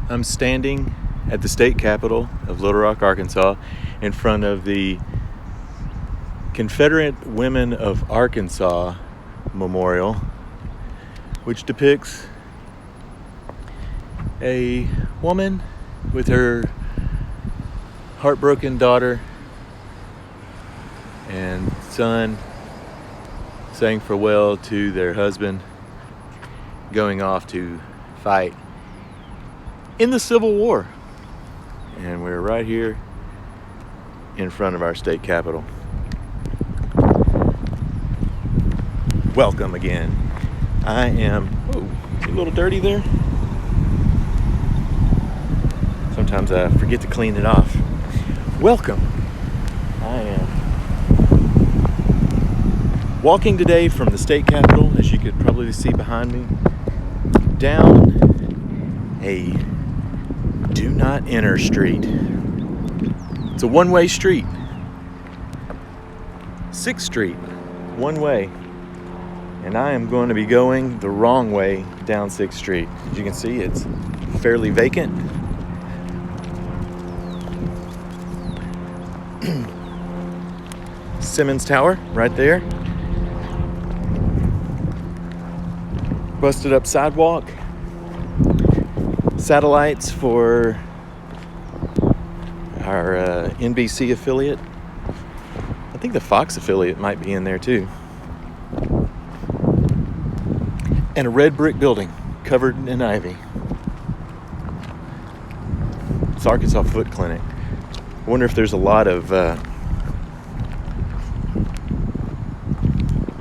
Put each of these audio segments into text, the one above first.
I'm standing at the state capitol of Little Rock, Arkansas, in front of the Confederate Women of Arkansas Memorial, which depicts a woman with her heartbroken daughter and son saying farewell to their husband, going off to fight in the Civil War. And we're right here in front of our state capitol. Welcome again. I am, is it a little dirty there? Sometimes I forget to clean it off. Welcome. I am walking today from the state capitol, as you could probably see behind me, down a do not enter street. It's a one-way street. 6th Street, one way. And I am going to be going the wrong way down 6th Street. As you can see, it's fairly vacant. Simmons Tower right there. Busted up sidewalk. Satellites for our NBC affiliate. I think the Fox affiliate might be in there too. And a red brick building covered in ivy. It's Arkansas Foot Clinic. I wonder if there's a lot of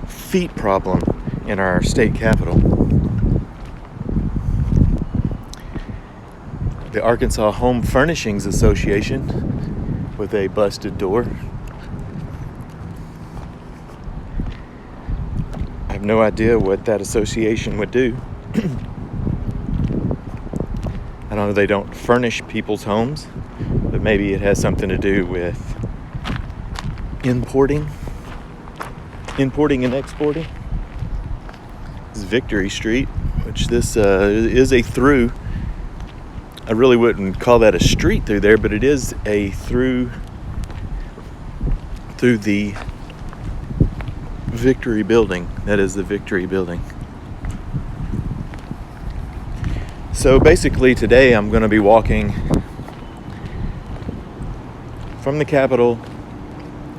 feet problem in our state capitol. The Arkansas Home Furnishings Association with a busted door. I have no idea what that association would do. I don't know, they don't furnish people's homes, but maybe it has something to do with importing and exporting. This is Victory Street, which this is a through. I really wouldn't call that a street through there, but it is a through the Victory building. That is the Victory building. So basically today I'm going to be walking from the Capitol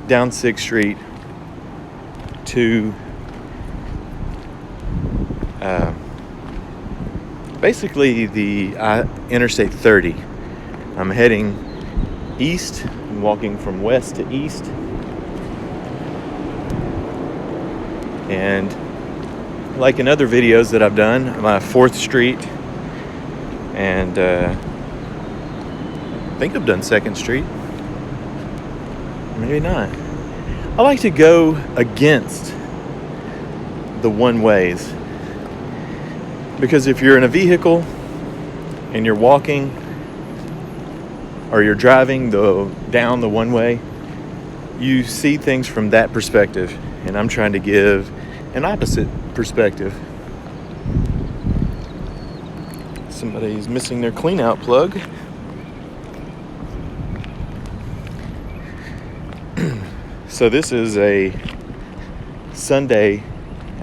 down 6th Street to basically the Interstate 30. I'm heading east. I'm walking from west to east. And like in other videos that I've done, I'm on 4th Street. And I think I've done 2nd Street. Maybe not. I like to go against the one-ways. Because if you're in a vehicle and you're walking or you're driving down the one-way, you see things from that perspective. And I'm trying to give an opposite perspective. Somebody's missing their clean-out plug. So this is a Sunday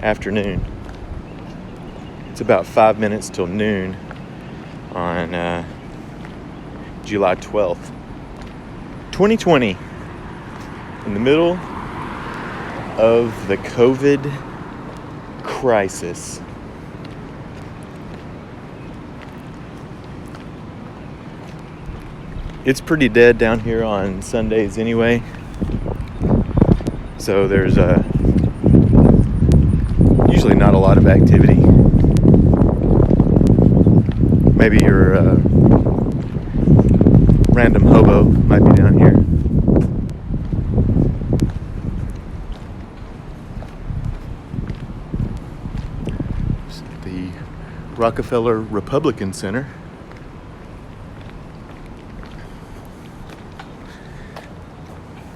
afternoon. It's about 5 minutes till noon on July 12th, 2020, in the middle of the COVID crisis. It's pretty dead down here on Sundays anyway, so there's usually not a lot of activity. Maybe your random hobo might be down here. The Rockefeller Republican Center.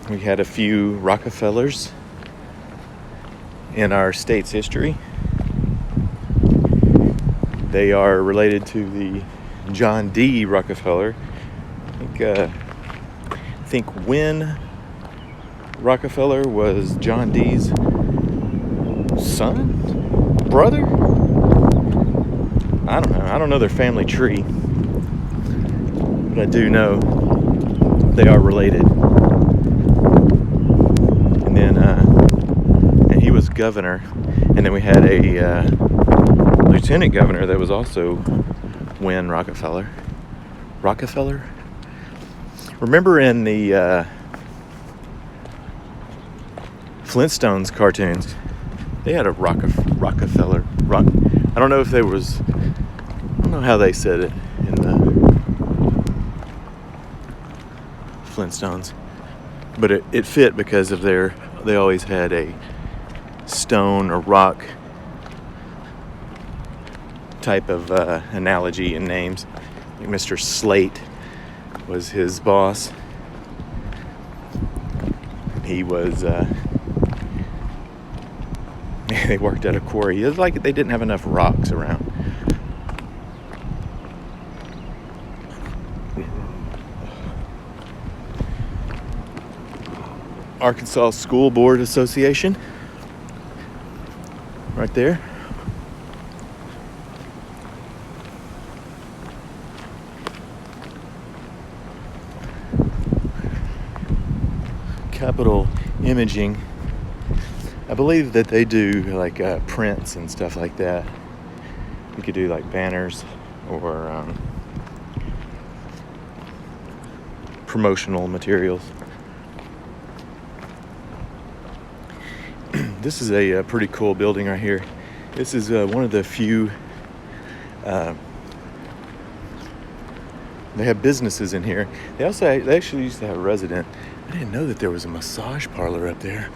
We had a few Rockefellers in our state's history. They are related to the John D. Rockefeller. I think when Rockefeller was John D's son, brother. I don't know. I don't know their family tree, but I do know they are related. And then, and he was governor, and then we had a lieutenant governor that was also Win Rockefeller. Rockefeller. Remember in the Flintstones cartoons, they had a Rockefeller. I don't know if there was. I don't know how they said it in the Flintstones, but it fit because of they always had a stone or rock type of analogy in names. Mr. Slate was his boss. He was they worked at a quarry. It was like they didn't have enough rocks around. Arkansas School Board Association, right there. Capital Imaging. I believe that they do like prints and stuff like that. You could do like banners or promotional materials. This is a pretty cool building right here. This is one of the few. They have businesses in here. They actually used to have a resident. I didn't know that there was a massage parlor up there.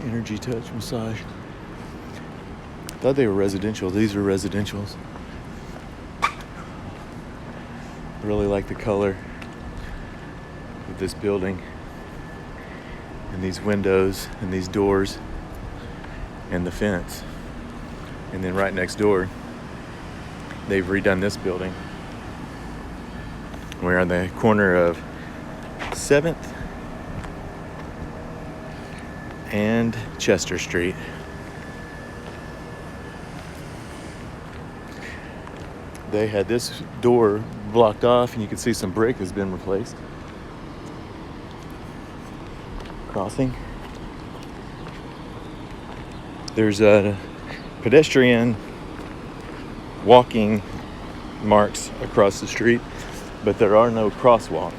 Energy Touch Massage. Thought they were residential. These are residentials. Really like the color of this building. And these windows and these doors and the fence. And then right next door, they've redone this building. We're on the corner of 7th and Chester Street. They had this door blocked off, and you can see some brick has been replaced. Crossing. There's a pedestrian walking marks across the street, but there are no crosswalks.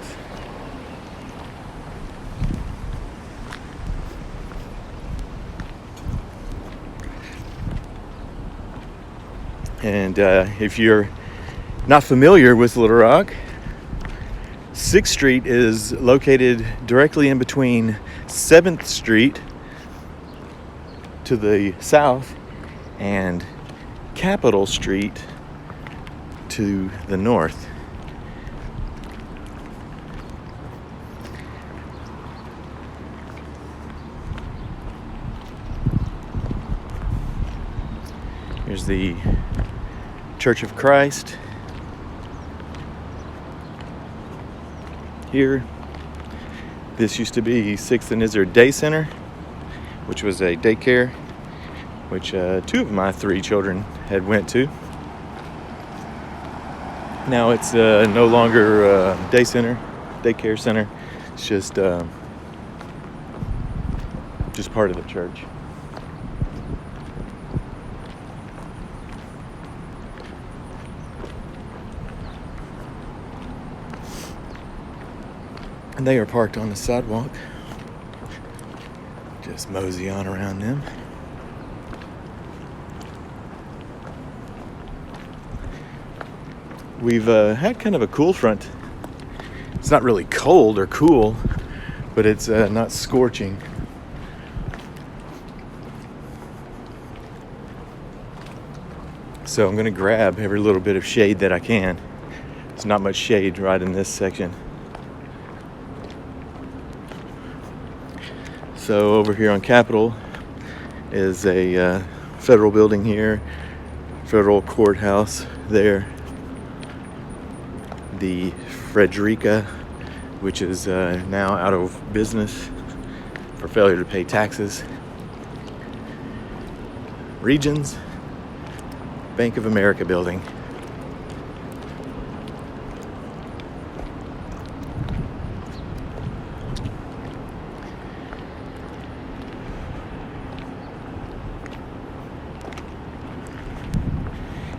And if you're not familiar with Little Rock, 6th Street is located directly in between 7th Street to the south and Capitol Street to the north. Here's the Church of Christ. Here, this used to be 6th and Izzard Day Center, which was a daycare, which 2 of my 3 children had went to. Now it's no longer day center, daycare center. It's just part of the church. And they are parked on the sidewalk. Just mosey on around them. We've had kind of a cool front. It's not really cold or cool, but it's not scorching. So I'm going to grab every little bit of shade that I can. There's not much shade right in this section. So over here on Capitol is a federal building here. Federal Courthouse there. The Frederica, which is now out of business for failure to pay taxes. Regions, Bank of America building.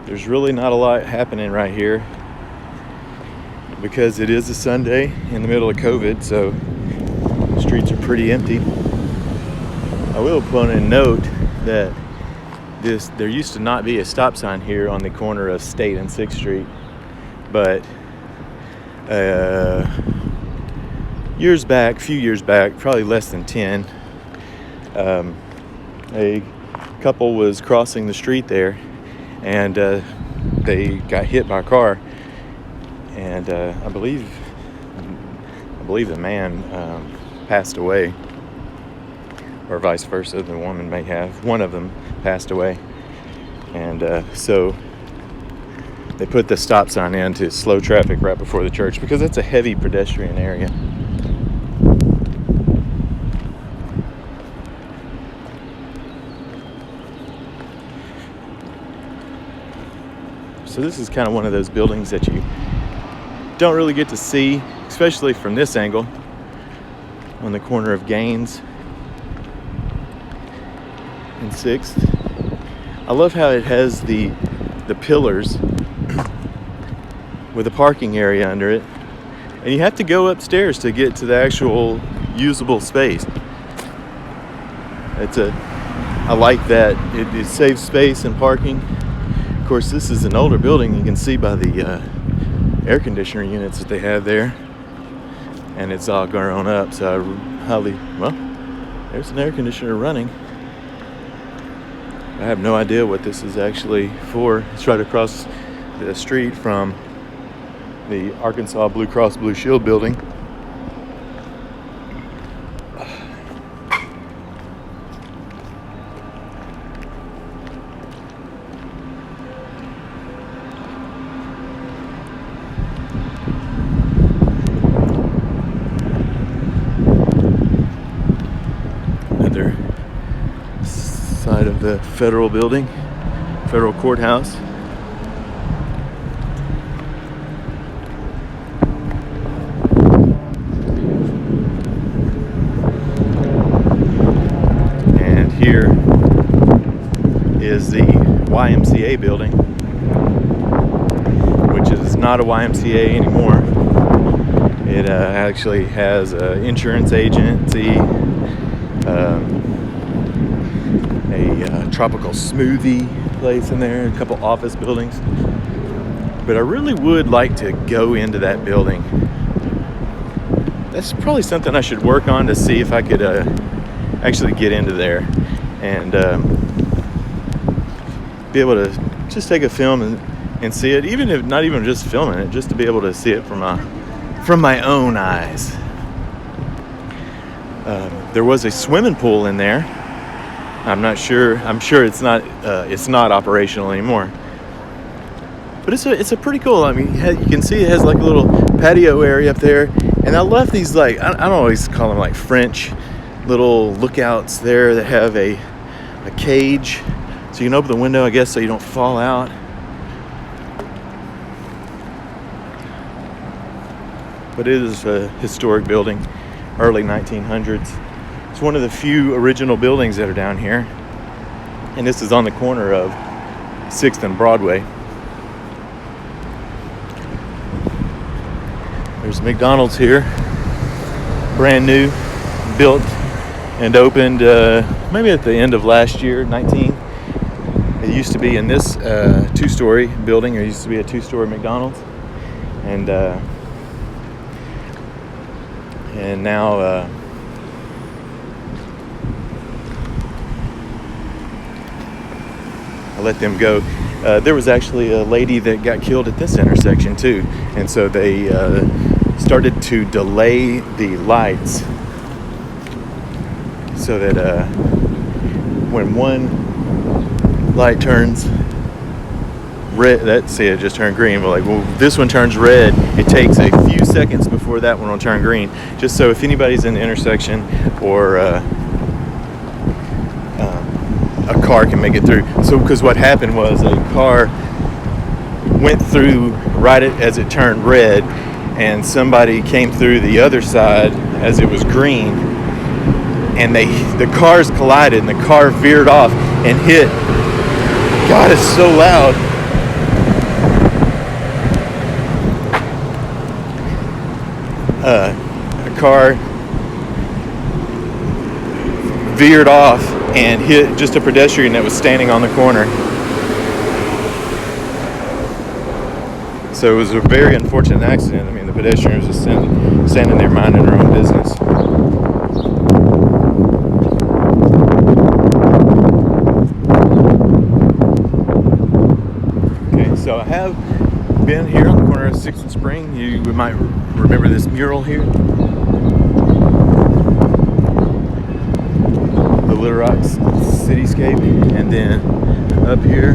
There's really not a lot happening right here because it is a Sunday in the middle of COVID, so the streets are pretty empty. I will point and note that there used to not be a stop sign here on the corner of State and 6th Street, but few years back, probably less than 10, a couple was crossing the street there, and they got hit by a car, and I believe the man passed away, or vice versa. The woman may have. One of them passed away, and so they put the stop sign in to slow traffic right before the church because it's a heavy pedestrian area. So this is kind of one of those buildings that you don't really get to see, especially from this angle, on the corner of Gaines and 6th. I love how it has the pillars with a parking area under it, and you have to go upstairs to get to the actual usable space. I like that. It saves space and parking. Of course, this is an older building. You can see by the air conditioner units that they have there, and it's all grown up, so there's an air conditioner running. I have no idea what this is actually for. It's right across the street from the Arkansas Blue Cross Blue Shield building. Another side of the federal building, federal courthouse. And here is the YMCA building, which is not a YMCA anymore. It actually has an insurance agency, a tropical smoothie place in there, a couple office buildings. But I really would like to go into that building. That's probably something I should work on to see if I could actually get into there and be able to just take a film and see it, even if not even just filming it, just to be able to see it from my own eyes. There was a swimming pool in there. I'm sure it's not operational anymore. But it's a pretty cool. I mean, you can see it has like a little patio area up there, and I love these, like, I don't always call them like French little lookouts there that have a cage, so you can open the window, I guess, so you don't fall out. But it is a historic building, early 1900s. It's one of the few original buildings that are down here, and this is on the corner of 6th and Broadway. There's McDonald's here, brand new, built and opened maybe at the end of last year, 19. It used to be in this two-story building. There used to be a two-story McDonald's, and now I let them go. There was actually a lady that got killed at this intersection too, and so they started to delay the lights so that when one light turns, red. Let's see, it just turned green. But like, well, this one turns red. It takes a few seconds before that one will turn green. Just so if anybody's in the intersection or a car can make it through. So because what happened was a car went through right as it turned red, and somebody came through the other side as it was green, and the cars collided, and the car veered off and hit. God, it's so loud. A car veered off and hit just a pedestrian that was standing on the corner. So it was a very unfortunate accident. I mean, the pedestrian was just standing there minding her own business. Okay, so I have been here on the corner of 6th and Spring. You might remember this mural here. The Little Rock cityscape. And then up here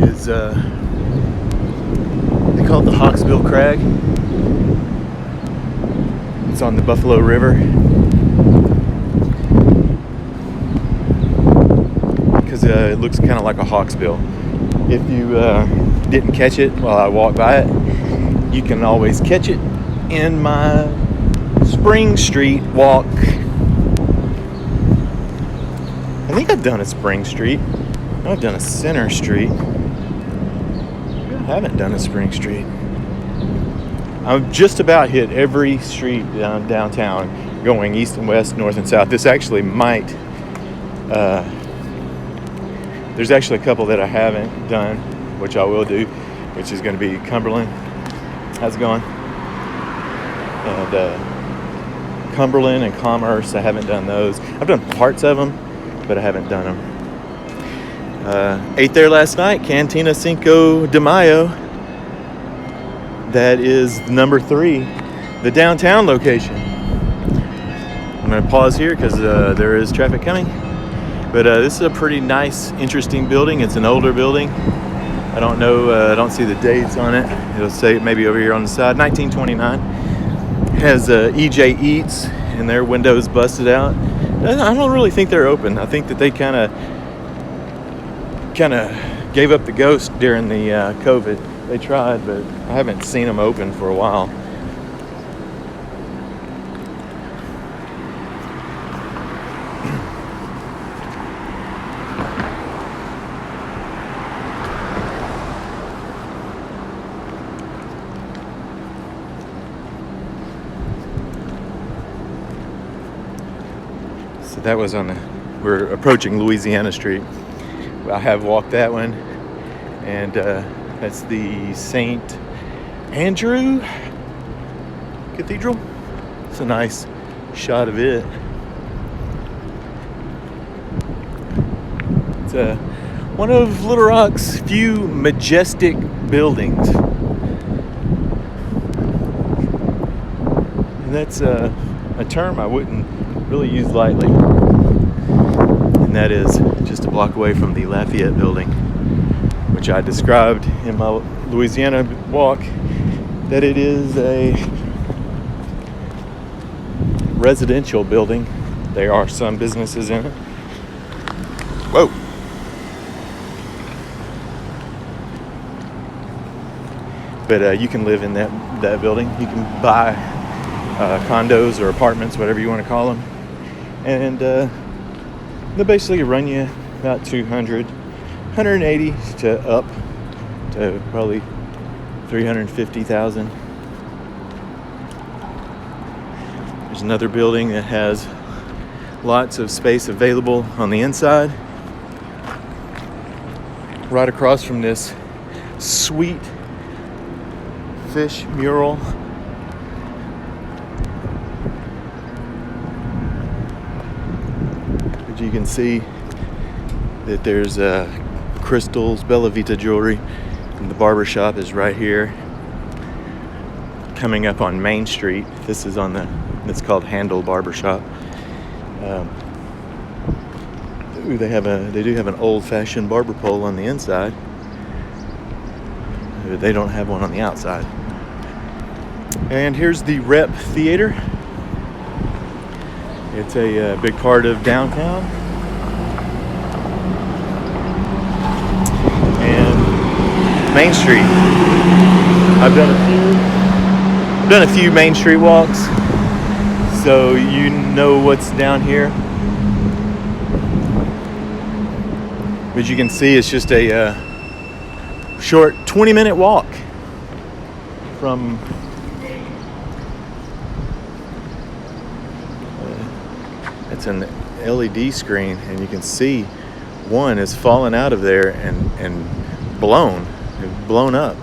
is they call it the Hawksbill Crag. It's on the Buffalo River. Because it looks kind of like a hawksbill. If you didn't catch it while I walked by it, you can always catch it in my Spring Street walk. I think I've done a Spring Street. I've done a Center Street. I haven't done a Spring Street. I've just about hit every street downtown, going east and west, north and south. This actually might, there's actually a couple that I haven't done, which I will do, which is going to be Cumberland. How's it going? And Cumberland and Commerce, I haven't done those. I've done parts of them, but I haven't done them. Ate there last night, Cantina Cinco de Mayo. That is number 3, the downtown location. I'm going to pause here because there is traffic coming. But this is a pretty nice, interesting building. It's an older building. I don't know, I don't see the dates on it. It'll say maybe over here on the side, 1929. It has EJ Eats and their windows busted out. I don't really think they're open. I think that they kind of gave up the ghost during the COVID. They tried, but I haven't seen them open for a while. So that was we're approaching Louisiana Street. I have walked that one, and that's the St. Andrew Cathedral. It's a nice shot of it. It's one of Little Rock's few majestic buildings. And that's a term I wouldn't really use lightly. And that is just a block away from the Lafayette building, which I described in my Louisiana walk, that it is a residential building. There are some businesses in it. Whoa. But you can live in that building. You can buy condos or apartments, whatever you want to call them. And they basically run you about $200, $180 to up to probably $350,000. There's another building that has lots of space available on the inside. Right across from this sweet fish mural. But you can see that there's crystals, Bella Vita jewelry, and the barber shop is right here, coming up on Main Street. This is it's called Handle Barber Shop. They do have an old-fashioned barber pole on the inside. They don't have one on the outside. And here's the Rep Theater. It's a big part of downtown. And Main Street. I've done a few Main Street walks, so you know what's down here. But you can see it's just a short 20-minute walk from it's an LED screen, and you can see one is fallen out of there and blown up.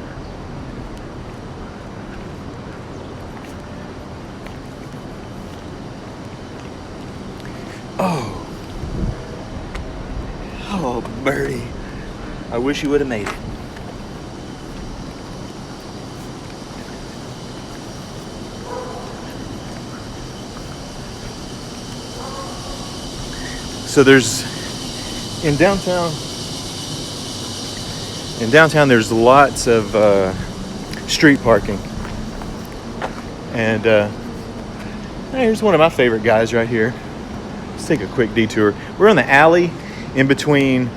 Oh, birdie. I wish you would have made it. So in downtown there's lots of street parking. And here's one of my favorite guys right here. Let's take a quick detour. We're on the alley in between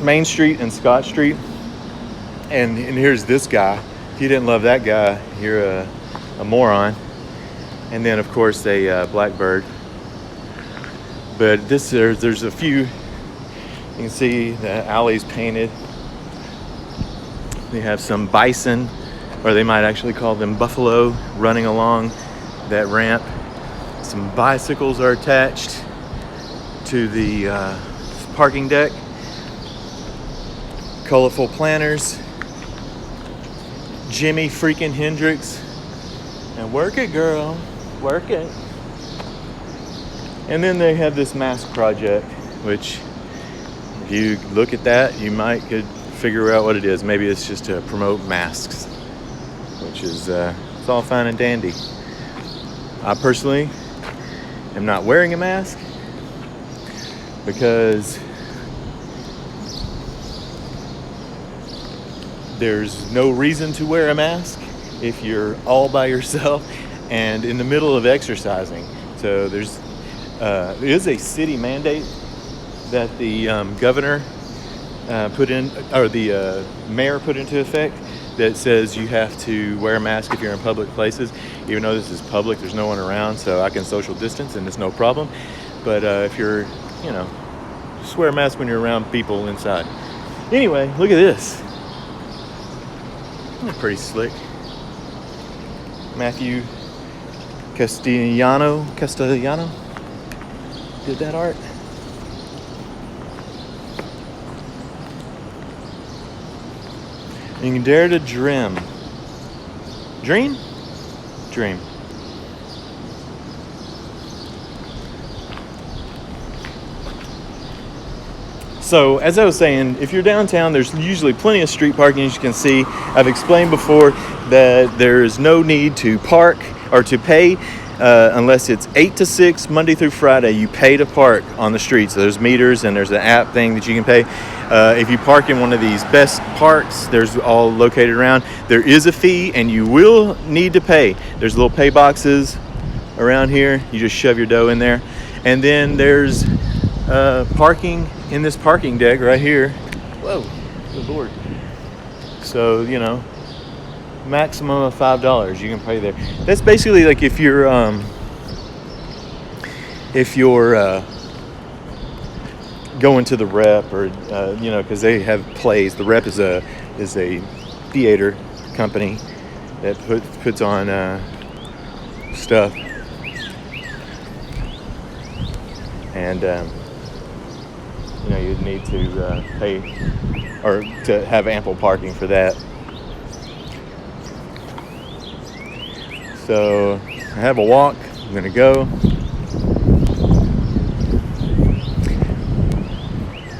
Main Street and Scott Street. And here's this guy. If you didn't love that guy, you're a moron. And then, of course, a blackbird. But there's a few. You can see the alley's painted. They have some bison, or they might actually call them buffalo, running along that ramp. Some bicycles are attached to the parking deck. Colorful planters. Jimi freaking Hendrix. And work it, girl. Work it. And then they have this mask project, which if you look at that, you could figure out what it is. Maybe it's just to promote masks, which is it's all fine and dandy. I personally am not wearing a mask because there's no reason to wear a mask if you're all by yourself and in the middle of exercising. So there is a city mandate that the governor put in, or the mayor put into effect, that says you have to wear a mask if you're in public places. Even though this is public, there's no one around, so I can social distance and it's no problem. But if you're, just wear a mask when you're around people inside. Anyway, look at this. That's pretty slick. Matthew Castellano did that art. You can dare to dream. Dream? Dream. So, as I was saying, if you're downtown, there's usually plenty of street parking, as you can see. I've explained before that there is no need to park or to pay unless it's 8 to 6, Monday through Friday. You pay to park on the street. So there's meters and there's an app thing that you can pay. If you park in one of these best parks, there's all located around, there is a fee and you will need to pay. There's little pay boxes around here. You just shove your dough in there. And then there's parking in this parking deck right here. Whoa, good Lord. So, maximum of $5 you can pay there. That's basically like if you're going to the Rep, or because they have plays. The Rep is a theater company that puts on stuff, and you'd need to pay or to have ample parking for that. So I have a walk. I'm gonna go.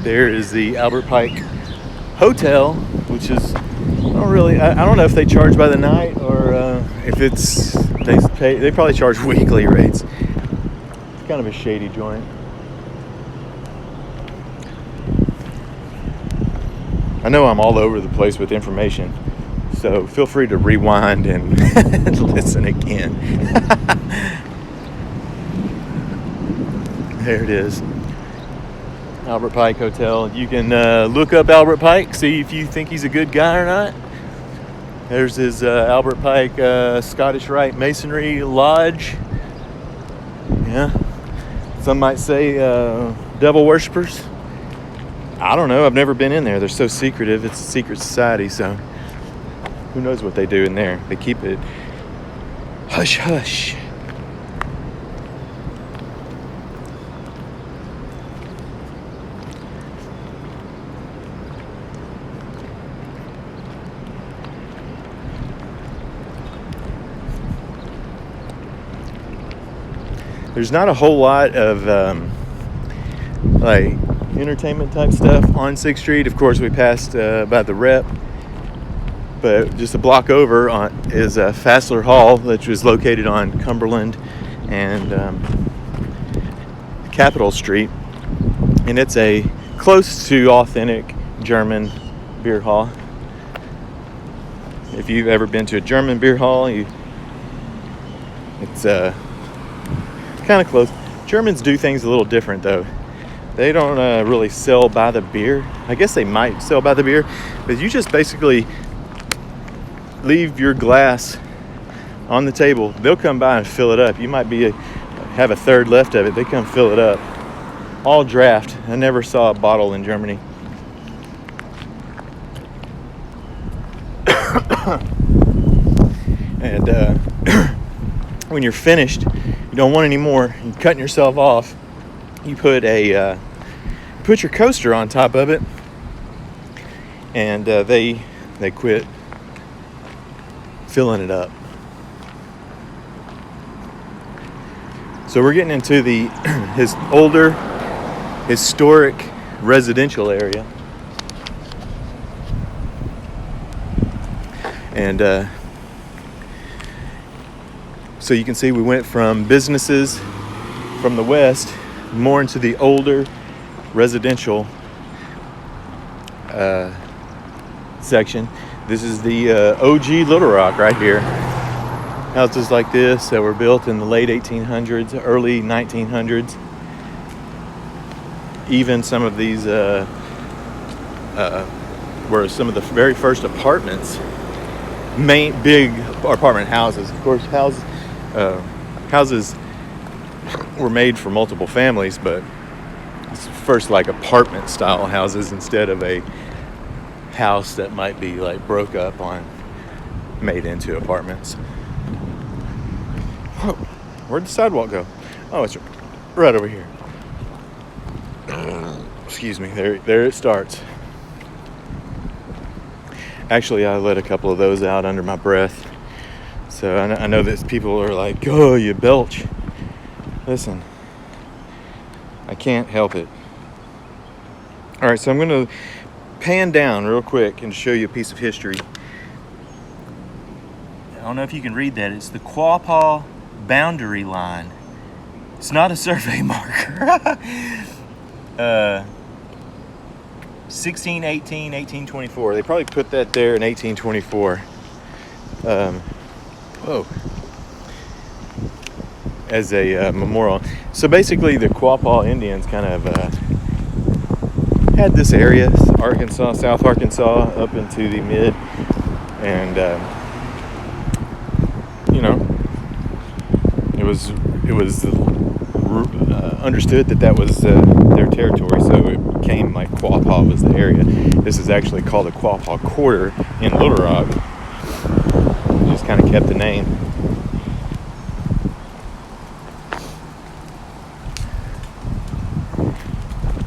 There is the Albert Pike Hotel, which is I don't know if they charge by the night or if they probably charge weekly rates. It's kind of a shady joint. I know I'm all over the place with information, so feel free to rewind and listen again. There it is. Albert Pike Hotel. You can look up Albert Pike, see if you think he's a good guy or not. There's his Albert Pike Scottish Rite Masonry Lodge. Yeah. Some might say devil worshippers. I don't know. I've never been in there. They're so secretive. It's a secret society, so who knows what they do in there. They keep it hush hush. There's not a whole lot of like entertainment type stuff on 6th Street. Of course, we passed by the Rep, but just a block over is Fowler Hall, which was located on Cumberland and Capitol Street, and it's a close to authentic German beer hall. If you've ever been to a German beer hall, it's kind of close. Germans do things a little different though. They don't really sell by the beer. I guess they might sell by the beer, but you just basically leave your glass on the table. They'll come by and fill it up. You might have a third left of it. They come fill it up. All draft. I never saw a bottle in Germany. And when you're finished, you don't want any more, you're cutting yourself off, you put your coaster on top of it, and they quit filling it up. So we're getting into his older historic residential area, and so you can see we went from businesses from the west more into the older residential section. This is the OG Little Rock right here. Houses like this that were built in the late 1800s, early 1900s. Even some of these were some of the very first apartments, big apartment houses. Of course, houses were made for multiple families, but it's first like apartment style houses instead of a house that might be like broke up made into apartments. Whoa, where'd the sidewalk go? Oh, it's right over here. Excuse me, there it starts. Actually, I let a couple of those out under my breath. So I know that people are like, oh, you belch. Listen, I can't help it. All right, so I'm going to pan down real quick and show you a piece of history. I don't know if you can read that. It's the Quapaw boundary line. It's not a survey marker. 1618, 1824. They probably put that there in 1824. As a memorial. So basically the Quapaw Indians kind of had this area, Arkansas, South Arkansas, up into the mid, and it was understood that was their territory, so it became like Quapaw was the area. This is actually called the Quapaw Quarter in Little Rock. Just kind of kept the name.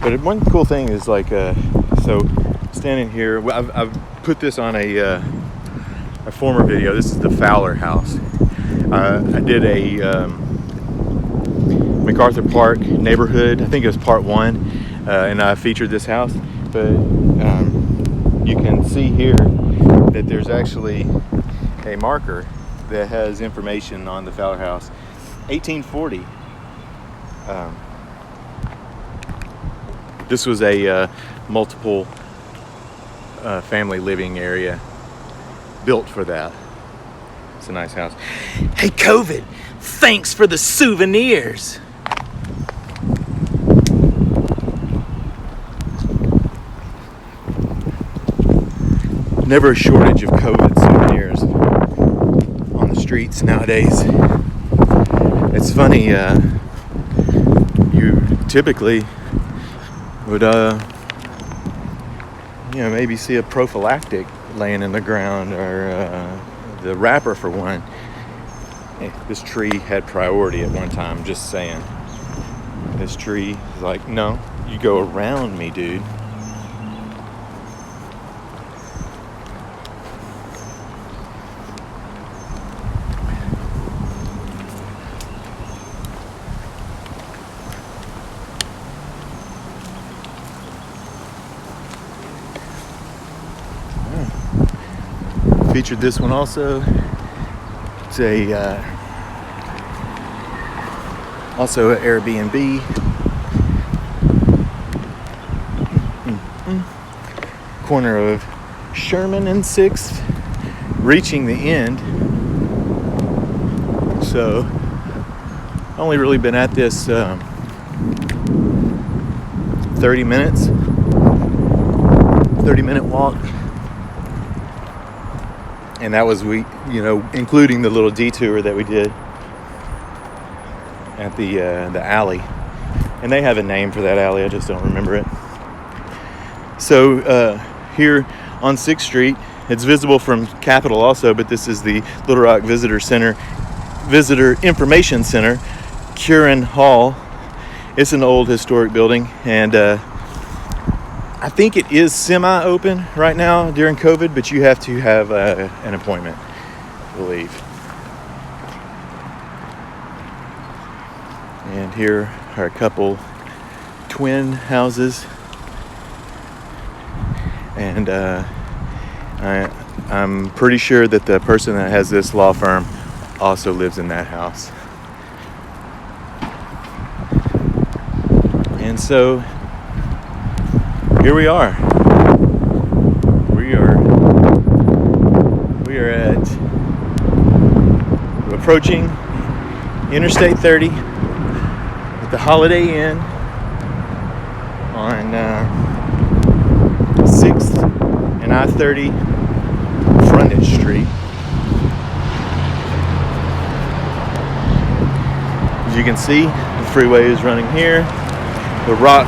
But one cool thing is like, so standing here, I've put this on a former video. This is the Fowler House. I did a MacArthur Park neighborhood. I think it was part 1, and I featured this house. But you can see here that there's actually a marker that has information on the Fowler House. 1840. This was a multiple family living area built for that. It's a nice house. Hey, COVID, thanks for the souvenirs. Never a shortage of COVID souvenirs on the streets nowadays. It's funny, you typically would, maybe see a prophylactic laying in the ground, or the wrapper for one. Hey, this tree had priority at one time, just saying. This tree is like, no, you go around me, dude. Featured this one also. It's also an Airbnb. Corner of Sherman and 6th, reaching the end. So I've only really been at this 30-minute walk. And that was, including the little detour that we did at the alley. And they have a name for that alley, I just don't remember it. So here on 6th Street, it's visible from Capitol also, but this is the Little Rock Visitor Information Center, Kuren Hall. It's an old historic building, and I think it is semi-open right now during COVID, but you have to have an appointment, I believe. And here are a couple twin houses. And I'm pretty sure that the person that has this law firm also lives in that house. And so here we are. We are approaching Interstate 30 at the Holiday Inn on 6th and I-30 frontage street. As you can see, the freeway is running here. The Rock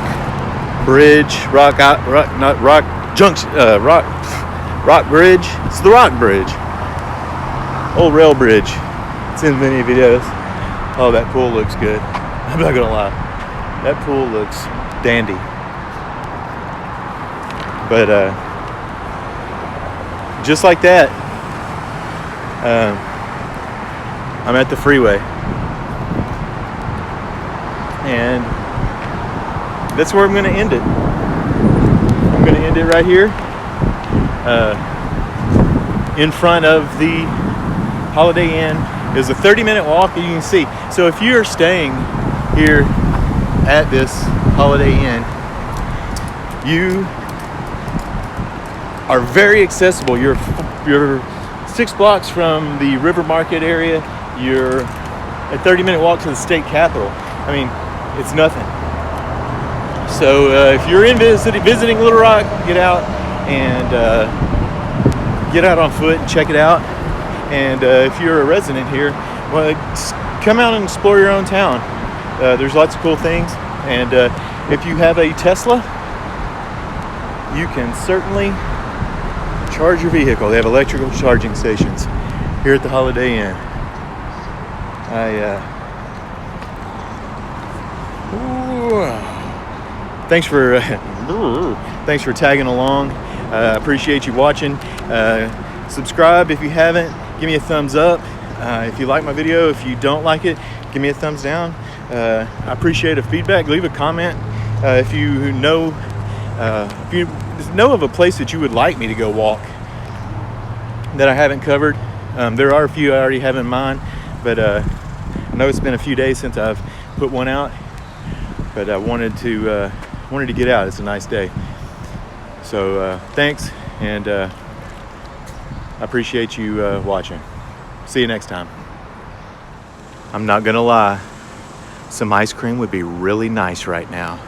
Bridge, Rock Bridge. It's the Rock Bridge. Old rail bridge. It's in many videos. Oh, that pool looks good. I'm not gonna lie. That pool looks dandy. But just like that, I'm at the freeway. And that's where I'm going to end it. I'm going to end it right here in front of the Holiday Inn. It's a 30-minute walk, as you can see. So if you're staying here at this Holiday Inn, you are very accessible. You're 6 blocks from the River Market area. You're a 30-minute walk to the state capitol. I mean, it's nothing. So if you're in visiting Little Rock, get out and get out on foot and check it out. And if you're a resident here, well, come out and explore your own town. There's lots of cool things. And if you have a Tesla, you can certainly charge your vehicle. They have electrical charging stations here at the Holiday Inn. Thanks for tagging along. Appreciate you watching. Subscribe if you haven't. Give me a thumbs up if you like my video. If you don't like it, give me a thumbs down. I appreciate a feedback. Leave a comment if you know of a place that you would like me to go walk that I haven't covered. There are a few I already have in mind, but I know it's been a few days since I've put one out. But I wanted to get out. It's a nice day. So thanks. And I appreciate you watching. See you next time. I'm not gonna lie, some ice cream would be really nice right now.